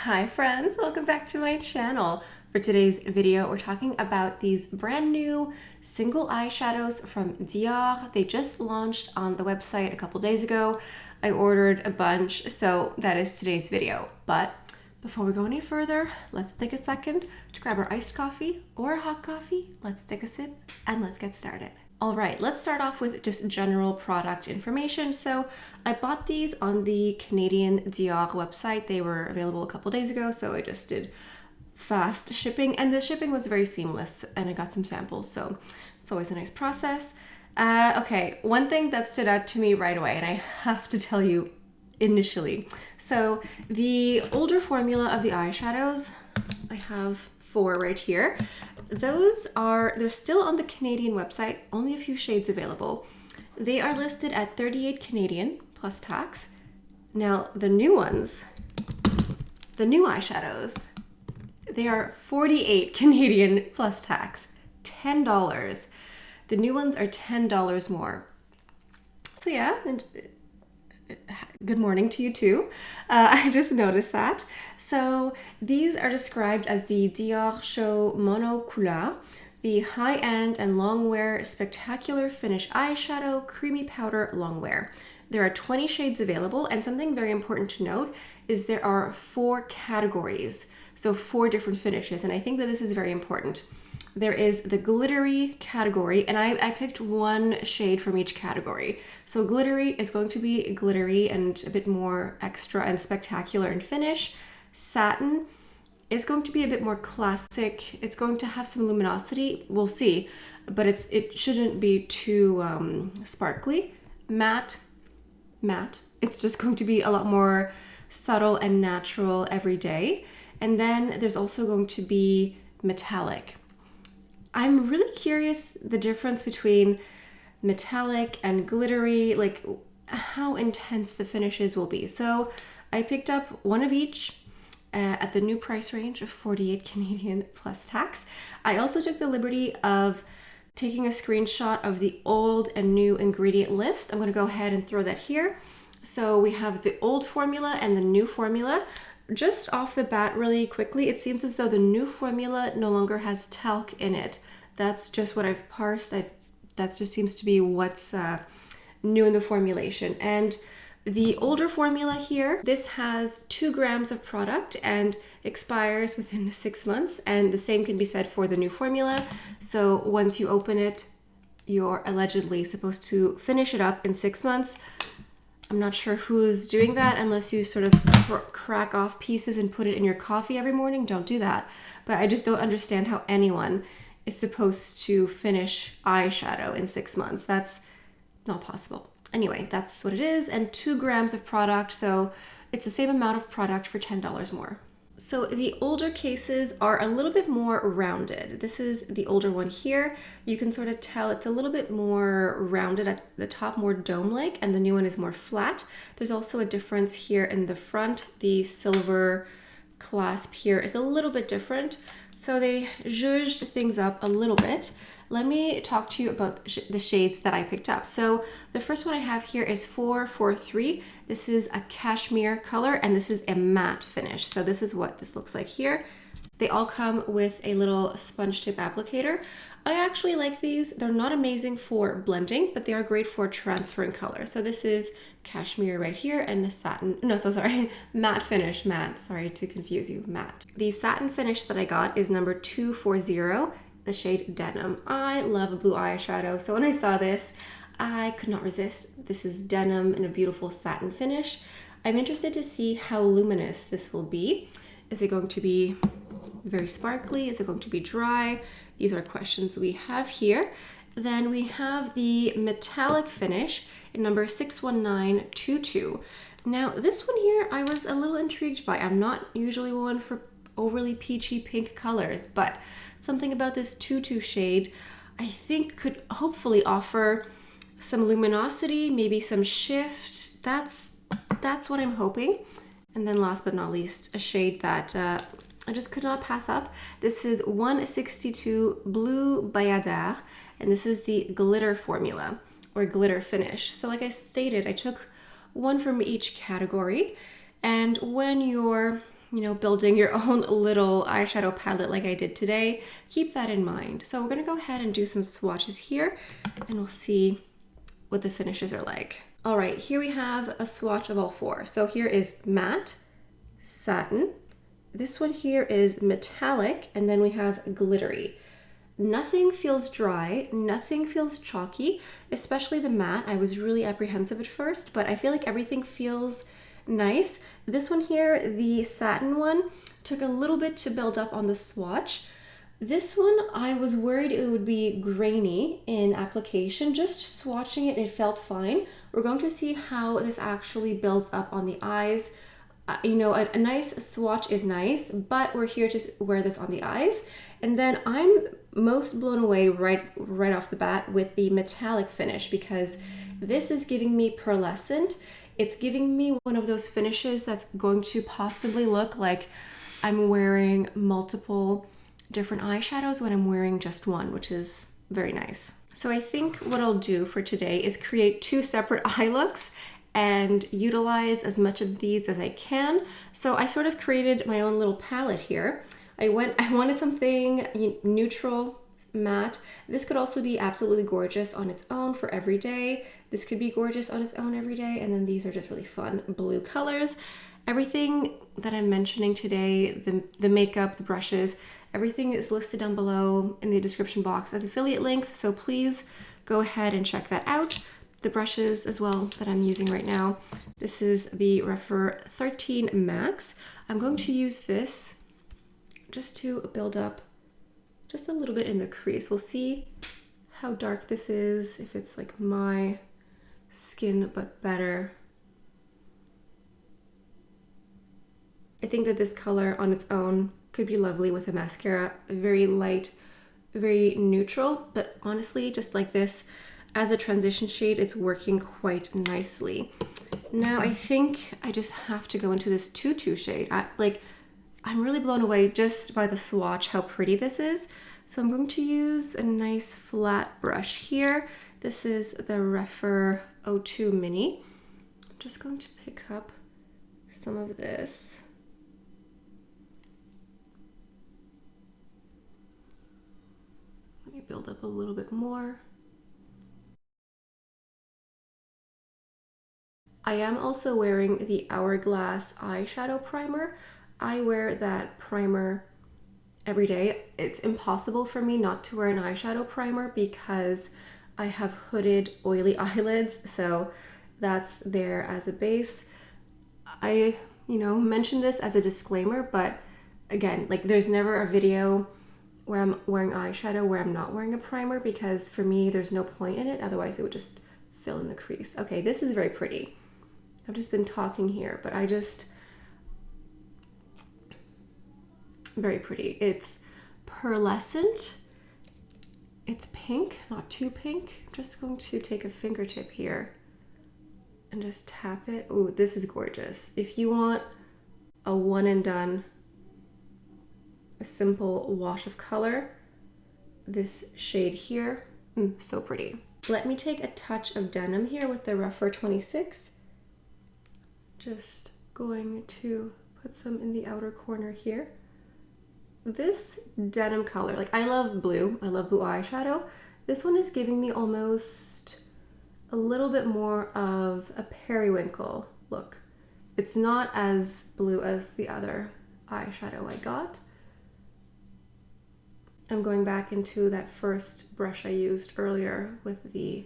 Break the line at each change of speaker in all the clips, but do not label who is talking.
Hi friends, welcome back to my channel. For today's video, we're talking about these brand new single eyeshadows from Dior. They just launched on the website a couple days ago. I ordered a bunch, so that is today's video. But before we go any further, let's take a second to grab our iced coffee or a hot coffee. Let's take a sip and let's get started. All right, let's start off with just general product information. So I bought these on the Canadian Dior website. They were available a couple days ago, so I just did fast shipping, and the shipping was very seamless, and I got some samples, so it's always a nice process. Okay, one thing that stood out to me right away, and I have to tell you initially. So the older formula of the eyeshadows, I have 4 right here. They're still on the Canadian website, only a few shades available. They are listed at 38 Canadian plus tax. Now the new ones, the new eyeshadows, they are 48 Canadian plus tax, $10. The new ones are $10 more. So yeah, good morning to you too. I just noticed that. So these are described as the Dior Show Mono COULEUR, the high-end and long-wear spectacular finish eyeshadow, creamy powder longwear. There are 20 shades available, and something very important to note is there are 4 categories, so 4 different finishes, and I think that this is very important. There is the glittery category, and I picked 1 shade from each category. So glittery is going to be glittery and a bit more extra and spectacular in finish. Satin is going to be a bit more classic. It's going to have some luminosity, we'll see, but it shouldn't be too sparkly. Matte, it's just going to be a lot more subtle and natural every day. And then there's also going to be metallic. I'm really curious the difference between metallic and glittery, like how intense the finishes will be. So I picked up 1 of each at the new price range of 48 Canadian plus tax. I also took the liberty of taking a screenshot of the old and new ingredient list. I'm going to go ahead and throw that here. So we have the old formula and the new formula. Just off the bat, really quickly, it seems as though the new formula no longer has talc in it. That's just what I've parsed. That just seems to be what's new in the formulation. And the older formula here, this has 2 grams of product and expires within 6 months. And the same can be said for the new formula. So once you open it, you're allegedly supposed to finish it up in 6 months. I'm not sure who's doing that unless you sort of crack off pieces and put it in your coffee every morning. Don't do that. But I just don't understand how anyone is supposed to finish eyeshadow in 6 months. That's not possible. Anyway, that's what it is. And 2 grams of product. So it's the same amount of product for $10 more. So the older cases are a little bit more rounded. This is the older one here. You can sort of tell it's a little bit more rounded at the top, more dome-like, and the new one is more flat. There's also a difference here in the front. The silver clasp here is a little bit different. So they zhuzhed things up a little bit. Let me talk to you about the shades that I picked up. So the first one I have here is 443. This is a cashmere color, and this is a matte finish. So this is what this looks like here. They all come with a little sponge tip applicator. I actually like these. They're not amazing for blending, but they are great for transferring color. So this is cashmere right here and a satin, matte finish, matte. Sorry to confuse you, matte. The satin finish that I got is number 240. The shade Denim. I love a blue eyeshadow, so when I saw this, I could not resist. This is denim in a beautiful satin finish. I'm interested to see how luminous this will be. Is it going to be very sparkly? Is it going to be dry? These are questions we have here. Then we have the metallic finish in number 61922. Now this one here I was a little intrigued by. I'm not usually one for overly peachy pink colors, but something about this 22 shade I think could hopefully offer some luminosity, maybe some shift. That's what I'm hoping. And then last but not least, a shade that I just could not pass up. This is 162 Blue Bayadère, and this is the glitter formula or glitter finish. So like I stated, I took 1 from each category, and when you're building your own little eyeshadow palette like I did today, keep that in mind. So we're gonna go ahead and do some swatches here and we'll see what the finishes are like. All right, here we have a swatch of all four. So here is matte, satin, this one here is metallic, and then we have glittery. Nothing feels dry, nothing feels chalky, especially the matte. I was really apprehensive at first, but I feel like everything feels nice. This one here, the satin one, took a little bit to build up on the swatch. This one, I was worried it would be grainy in application. Just swatching it, it felt fine. We're going to see how this actually builds up on the eyes. A nice swatch is nice, but we're here to wear this on the eyes. And then I'm most blown away right off the bat with the metallic finish, because this is giving me pearlescent. It's giving me one of those finishes that's going to possibly look like I'm wearing multiple different eyeshadows when I'm wearing just one, which is very nice. So I think what I'll do for today is create two separate eye looks and utilize as much of these as I can. So I sort of created my own little palette here. I wanted something neutral, matte. This could also be absolutely gorgeous on its own for every day. This could be gorgeous on its own every day. And then these are just really fun blue colors. Everything that I'm mentioning today, the makeup, the brushes, everything is listed down below in the description box as affiliate links. So please go ahead and check that out. The brushes as well that I'm using right now. This is the Rephr 13 Max. I'm going to use this just to build up just a little bit in the crease. We'll see how dark this is, if it's like my skin but better. I think that this color on its own could be lovely with a mascara. Very light, very neutral, but honestly, just like this, as a transition shade, it's working quite nicely. Now I think I just have to go into this tutu shade. I'm really blown away just by the swatch, how pretty this is. So I'm going to use a nice flat brush here. This is the Rephr 02 Mini. I'm just going to pick up some of this. Let me build up a little bit more. I am also wearing the Hourglass eyeshadow primer. I wear that primer every day. It's impossible for me not to wear an eyeshadow primer because I have hooded, oily eyelids, so that's there as a base. I, mentioned this as a disclaimer, but again, there's never a video where I'm wearing eyeshadow where I'm not wearing a primer, because for me, there's no point in it. Otherwise, it would just fill in the crease. Okay, this is very pretty. I've just been talking here, but very pretty. It's pearlescent. It's pink, not too pink. I'm just going to take a fingertip here and just tap it. Oh, this is gorgeous. If you want a one and done, a simple wash of color, this shade here, so pretty. Let me take a touch of denim here with the Rephr 26. Just going to put some in the outer corner here. This denim color, I love blue eyeshadow. This one is giving me almost a little bit more of a periwinkle look. It's not as blue as the other eyeshadow I got. I'm going back into that first brush I used earlier with the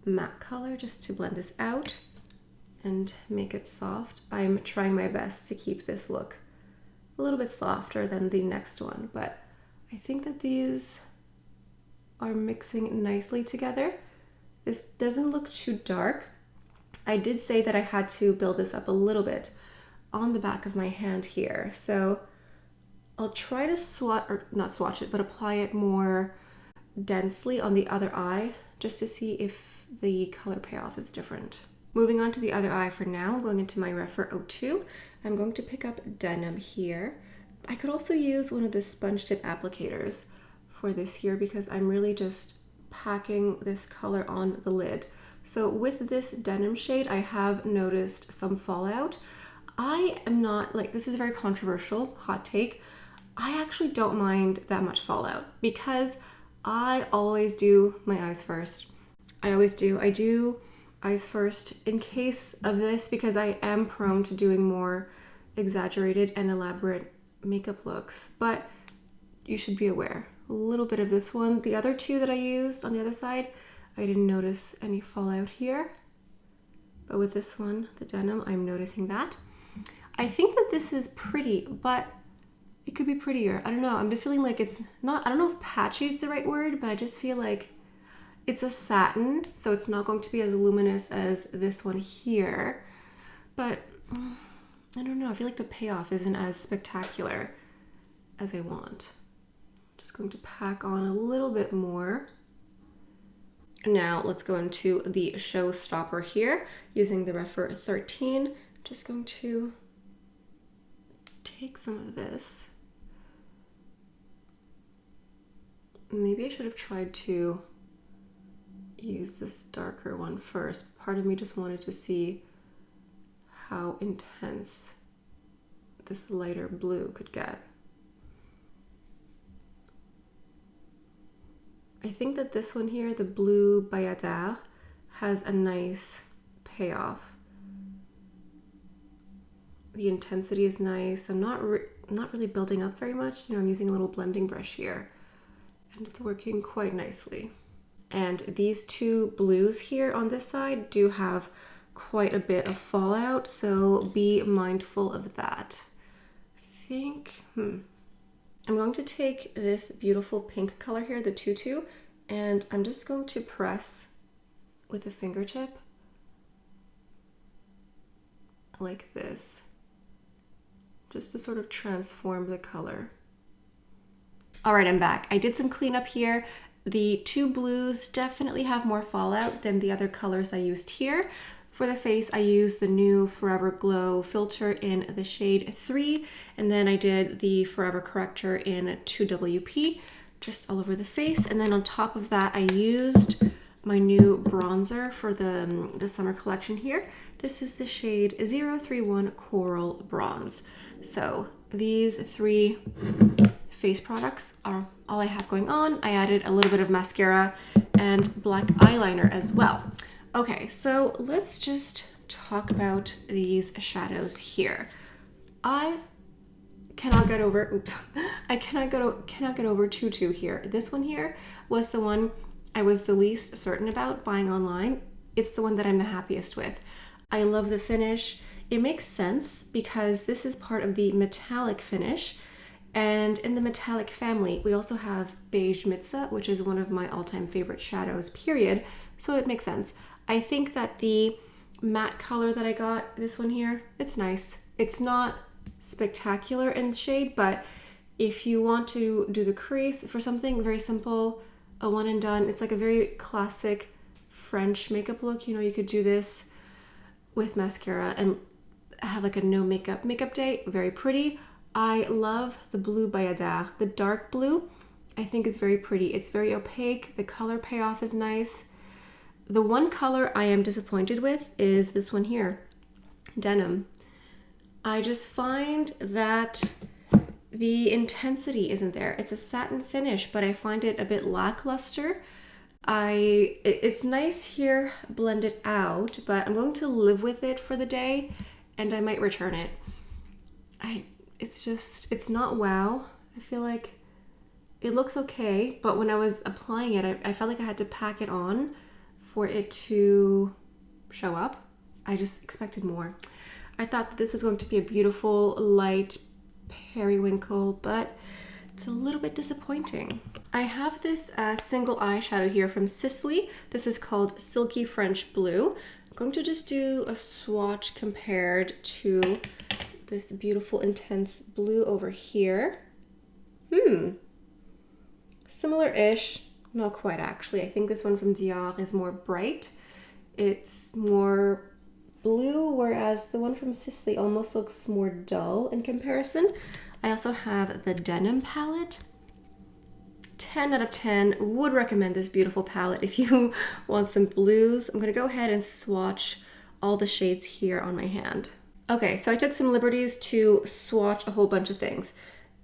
matte color just to blend this out and make it soft. I'm trying my best to keep this look a little bit softer than the next one, but I think that these are mixing nicely together. This doesn't look too dark. I did say that I had to build this up a little bit on the back of my hand here, so I'll try to not swatch it, but apply it more densely on the other eye just to see if the color payoff is different. Moving on to the other eye for now, I'm going into my Rephr 02. I'm going to pick up denim here. I could also use one of the sponge tip applicators for this here because I'm really just packing this color on the lid. So with this denim shade, I have noticed some fallout. I am not, like, this is a very controversial hot take. I actually don't mind that much fallout because I always do my eyes first. I always do. I do eyes first in case of this because I am prone to doing more exaggerated and elaborate makeup looks. But you should be aware. A little bit of this one. The other two that I used on the other side, I didn't notice any fallout here. But with this one, the denim, I'm noticing that. I think that this is pretty, but it could be prettier. I don't know. I'm just feeling like it's not, I don't know if patchy is the right word, but I just feel like it's a satin, so it's not going to be as luminous as this one here. But I don't know. I feel like the payoff isn't as spectacular as I want. Just going to pack on a little bit more. Now let's go into the showstopper here using the Refer 13. Just going to take some of this. Maybe I should have tried to use this darker one first. Part of me just wanted to see how intense this lighter blue could get. I think that this one here, the blue Bayadère, has a nice payoff. The intensity is nice. I'm not really building up very much. You know, I'm using a little blending brush here, and it's working quite nicely. And these two blues here on this side do have quite a bit of fallout, so be mindful of that. I think, I'm going to take this beautiful pink color here, the Tutu, and I'm just going to press with a fingertip like this, just to sort of transform the color. All right, I'm back. I did some cleanup here. The two blues definitely have more fallout than the other colors I used here. For the face, I used the new Forever Glow filter in the shade 3, and then I did the Forever Corrector in 2WP, just all over the face. And then on top of that, I used my new bronzer for the summer collection here. This is the shade 031 Coral Bronze. So these three face products are all I have going on. I added a little bit of mascara and black eyeliner as well. Okay, so let's just talk about these shadows here. I cannot get over, I cannot get over Tutu here. This one here was the one I was the least certain about buying online. It's the one that I'm the happiest with. I love the finish. It makes sense because this is part of the metallic finish. And in the metallic family, we also have Beige Mitza, which is one of my all-time favorite shadows, period. So it makes sense. I think that the matte color that I got, this one here, it's nice. It's not spectacular in shade, but if you want to do the crease for something very simple, a one and done, it's like a very classic French makeup look. You know, you could do this with mascara and have like a no makeup day, very pretty. I love the blue Bayadère. The dark blue, I think is very pretty. It's very opaque. The color payoff is nice. The one color I am disappointed with is this one here, Denim. I just find that the intensity isn't there. It's a satin finish, but I find it a bit lackluster. It's nice here blended out, but I'm going to live with it for the day and I might return it. It's not wow. I feel like it looks okay, but when I was applying it, I felt like I had to pack it on for it to show up. I just expected more. I thought that this was going to be a beautiful light periwinkle, but it's a little bit disappointing. I have this single eyeshadow here from Sisley. This is called Silky French Blue. I'm going to just do a swatch compared to this beautiful intense blue over here. Similar-ish. Not quite, actually. I think this one from Dior is more bright. It's more blue, whereas the one from Sisley almost looks more dull in comparison. I also have the Denim palette. 10 out of 10. Would recommend this beautiful palette if you want some blues. I'm going to go ahead and swatch all the shades here on my hand. Okay, so I took some liberties to swatch a whole bunch of things.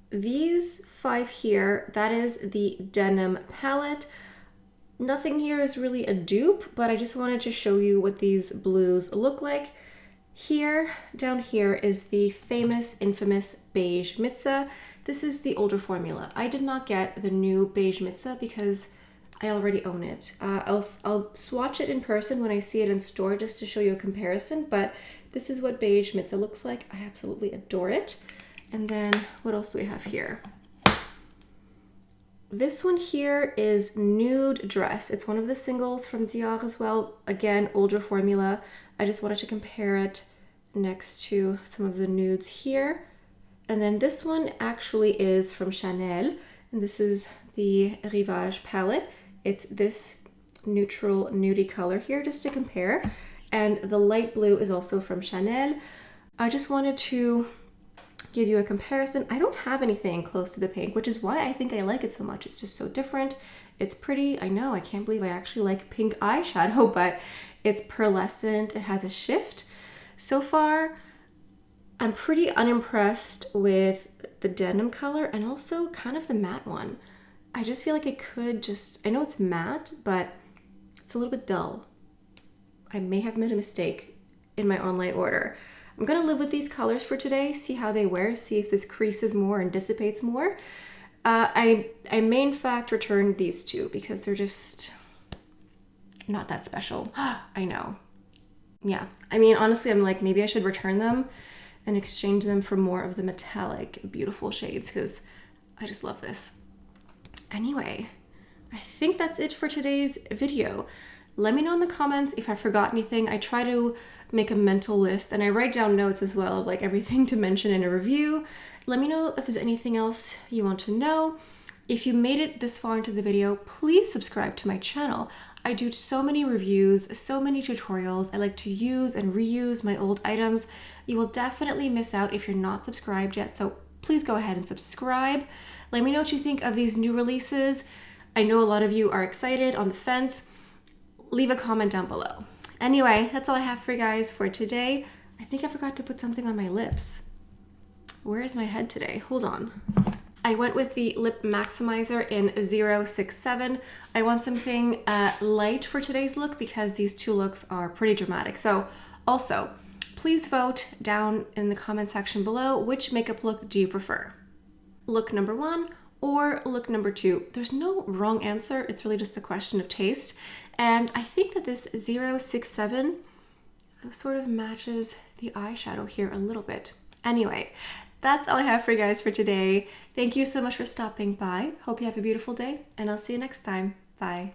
These 5 here, that is the denim palette. Nothing here is really a dupe, but I just wanted to show you what these blues look like. Here, down here is the famous, infamous beige Mitza. This is the older formula. I did not get the new beige Mitza because I already own it. I'll swatch it in person when I see it in store just to show you a comparison, but this is what beige Mitza looks like. I absolutely adore it. And then what else do we have here? This one here is Nude Dress. It's one of the singles from Dior as well. Again, older formula. I just wanted to compare it next to some of the nudes here. And then this one actually is from Chanel, and this is the Rivage palette. It's this neutral nudie color here just to compare. And the light blue is also from Chanel. I just wanted to give you a comparison. I don't have anything close to the pink, which is why I think I like it so much. It's just so different. It's pretty. I know, I can't believe I actually like pink eyeshadow, but it's pearlescent. It has a shift. So far, I'm pretty unimpressed with the denim color and also kind of the matte one. I just feel like I could just, I know it's matte, but it's a little bit dull. I may have made a mistake in my online order. I'm gonna live with these colors for today, see how they wear, see if this creases more and dissipates more. I may in fact return these two because they're just not that special. I know. Yeah, I mean, honestly, I'm like, maybe I should return them and exchange them for more of the metallic, beautiful shades because I just love this. Anyway, I think that's it for today's video. Let me know in the comments if I forgot anything. I try to make a mental list and I write down notes as well of like everything to mention in a review. Let me know if there's anything else you want to know. If you made it this far into the video, please subscribe to my channel. I do so many reviews, so many tutorials. I like to use and reuse my old items. You will definitely miss out if you're not subscribed yet, so please go ahead and subscribe. Let me know what you think of these new releases. I know a lot of you are excited, on the fence. Leave a comment down below. Anyway, that's all I have for you guys for today. I think I forgot to put something on my lips. Where is my head today? Hold on. I went with the Lip Maximizer in 067. I want something light for today's look because these two looks are pretty dramatic. So also, please vote down in the comment section below, which makeup look do you prefer? Look number 1 or look number 2? There's no wrong answer. It's really just a question of taste. And I think that this 067 sort of matches the eyeshadow here a little bit. Anyway, that's all I have for you guys for today. Thank you so much for stopping by. Hope you have a beautiful day, and I'll see you next time. Bye.